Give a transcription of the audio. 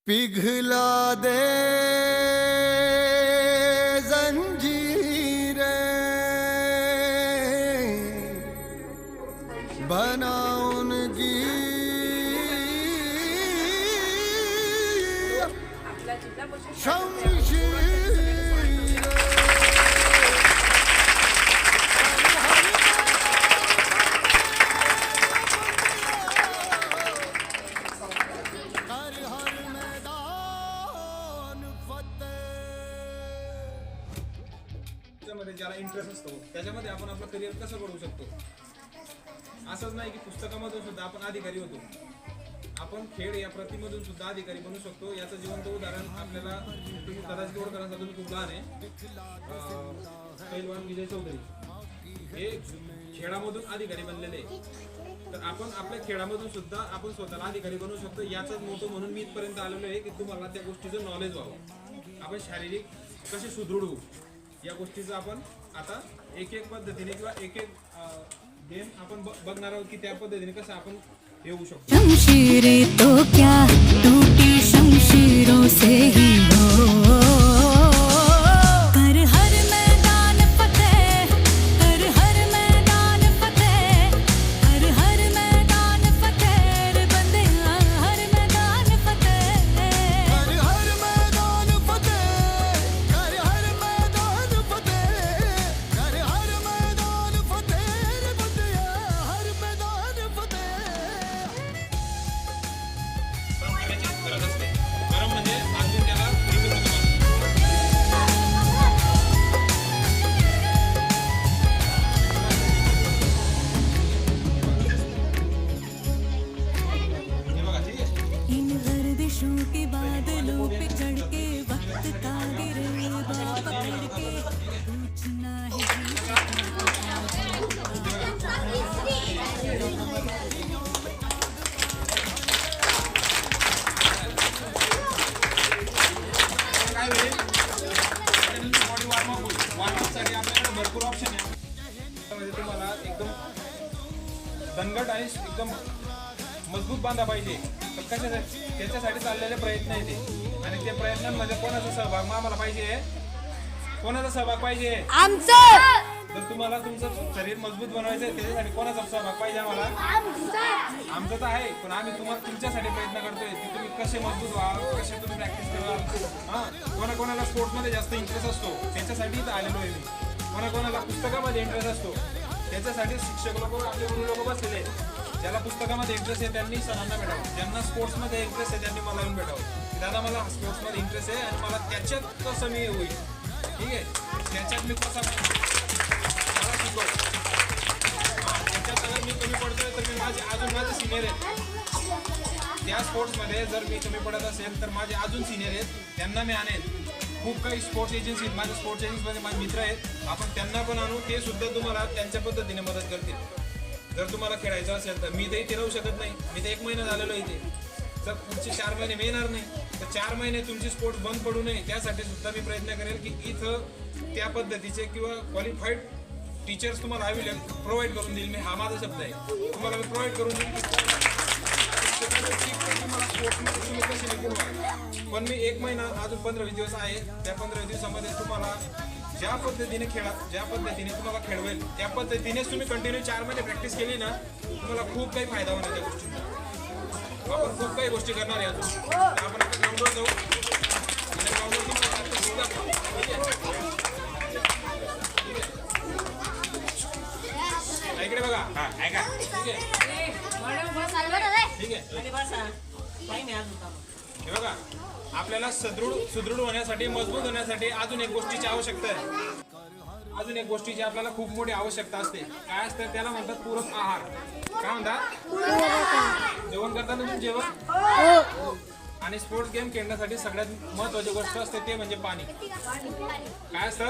पिघला दे जंजीरें बना उनकी शमशीरें। ज्याला इंटरेस्ट असतो त्याच्यामध्ये आपण आपलं करिअर कसं घडवू शकतो. असंच नाही की पुस्तकामधून सुद्धा आपण अधिकारी होतो, आपण खेळ या प्रतिमधून सुद्धा अधिकारी बनू शकतो. याचं जिवंत उदाहरण आपल्याला तुम्ही कदाचित ओळखत असाल, तुम्ही खूप लहान आहे, पैलवान विजय चौधरी हे खेळामधून अधिकारी बनलेले. तर आपण आपल्या खेळामधून सुद्धा आपण स्वतःला अधिकारी बनवू शकतो. याचाच मोठं म्हणून मी इथपर्यंत आलेलो आहे की तुम्हाला त्या गोष्टीचं नॉलेज व्हावं. आपण शारीरिक कसे सुदृढ होऊ या गोष्टीचं आपण आता एक एक पद्धतीने किंवा एक एक गेम आपण बघणार आहोत की त्या पद्धतीने कसं आपण येऊ शकतो. शमशीरें तो क्या टूटी शमशीरों से ही हो, कर हर मैदान फतेह, कर हर मैदान फतेह, कर हर मैदान फतेह रे बंदिया, हर मैदान फतेह, कर हर मैदान फतेह, कर हर मैदान फतेह, कर हर मैदान फतेह रे बंदिया, हर मैदान फतेह। गरज असते गरम म्हणजे अजून त्याला प्रेमी होतो. हे बघा ठीक आहे. इन गर्दिशों के बादलों पे चढ़ के वक्त का गिरे बाप पकड़ के पूछना है काय होईल बॉडी वॉर्मअप होईल. वॉर्मअपसाठी आपल्याकडे भरपूर ऑप्शन आहे. म्हणजे तुम्हाला एकदम दणकट आणि एकदम मजबूत बांधा पाहिजे. तर कशासाठी त्याच्यासाठी चाललेले प्रयत्न आहे ते, आणि त्या प्रयत्नांमध्ये कोणाचा सहभाग आम्हाला पाहिजे, कोणाचा सहभाग पाहिजे आमचं. जर तुम्हाला तुमचं शरीर मजबूत बनवायचं आहे त्याच्यासाठी कोणाचा सहभाग पाहिजे आम्हाला. आमचं तर आहे, पण आम्ही तुम्हाला तुमच्यासाठी प्रयत्न करतोय की तुम्ही कसे मजबूत व्हा, कसे तुम्ही प्रॅक्टिस करा. कोणाकोणाला स्पोर्ट्समध्ये जास्त इंटरेस्ट असतो त्याच्यासाठी इथं आलेलो आहे मी. कोणाकोणाला पुस्तकामध्ये इंटरेस्ट असतो त्याच्यासाठी शिक्षक लोक आपले गुरु लोक बसलेले आहेत. ज्याला पुस्तकामध्ये इंटरेस्ट आहे त्यांनी सरांना भेटावं, ज्यांना स्पोर्ट्समध्ये इंटरेस्ट आहे त्यांनी मला येऊन भेटावं. दादा मला स्पोर्ट्समध्ये इंटरेस्ट आहे आणि मला त्याच्यात कसं मी होईल, ठीक आहे, त्याच्यात मी कसा मला शिकव. त्याच्यात अगर मी कमी पडतोय तर मी माझे सिनियर आहेत त्या स्पोर्ट्समध्ये. जर मी कमी पडत असेल तर माझे अजून सिनियर आहेत, त्यांना मी आणेल. खूप काही स्पोर्ट्स एजन्सी आहेत, माझ्या स्पोर्ट्स एजन्सीमध्ये माझे मित्र आहेत, आपण त्यांना पण आणू. ते सुद्धा तुम्हाला त्यांच्या पद्धतीने मदत करतील. जर तुम्हाला खेळायचं असेल तर मी तर इथे राहू शकत नाही, मी तर 1 महिना झालेलो इथे. जर पुढचे 4 महिने मी येणार नाही तर 4 महिने तुमची स्पोर्ट्स बंद पडू नये त्यासाठी सुद्धा मी प्रयत्न करेल की इथं त्या पद्धतीचे किंवा क्वालिफाईड टीचर्स तुम्हाला प्रोव्हाइड करून देईल मी. हा माझा शब्द आहे, तुम्हाला मी प्रोव्हाइड करून देईल. तुम्ही कसे निपुण व्हाल. पण मी 1 महिना अजून 15-20 दिवस आहे, त्या 15 दिवसामध्ये तुम्हाला ज्या पद्धतीने ज्या पद्धतीने तुम्हाला खेळवेल त्या पद्धतीनेच तुम्ही कंटिन्यू 4 महिने प्रॅक्टिस केली ना, तुम्हाला खूप काही फायदा होणार त्या गोष्टींचा. आपण खूप काही गोष्टी करणार आहे अजून. आपण आता ग्राउंडवर जाऊ आणि ग्राउंडवर तुम्हाला practice करू दाखवू. ठीक आहे, इकडे बघा. हा ऐका, ठीक आहे, ठीक आहे. हे बघा, आपल्याला सुदृढ होण्यासाठी, मजबूत होण्यासाठी अजून एक गोष्टीची आवश्यकता आहे. अजून एक गोष्टीची आपल्याला खूप मोठी आवश्यकता असते. काय असतं त्याला म्हणतात पूरक आहार. काय म्हणतात? जेवण करताना तुम्ही जेवण. आणि स्पोर्ट्स गेम खेळण्यासाठी सगळ्यात महत्वाची गोष्ट असते ते म्हणजे पाणी. काय असतं?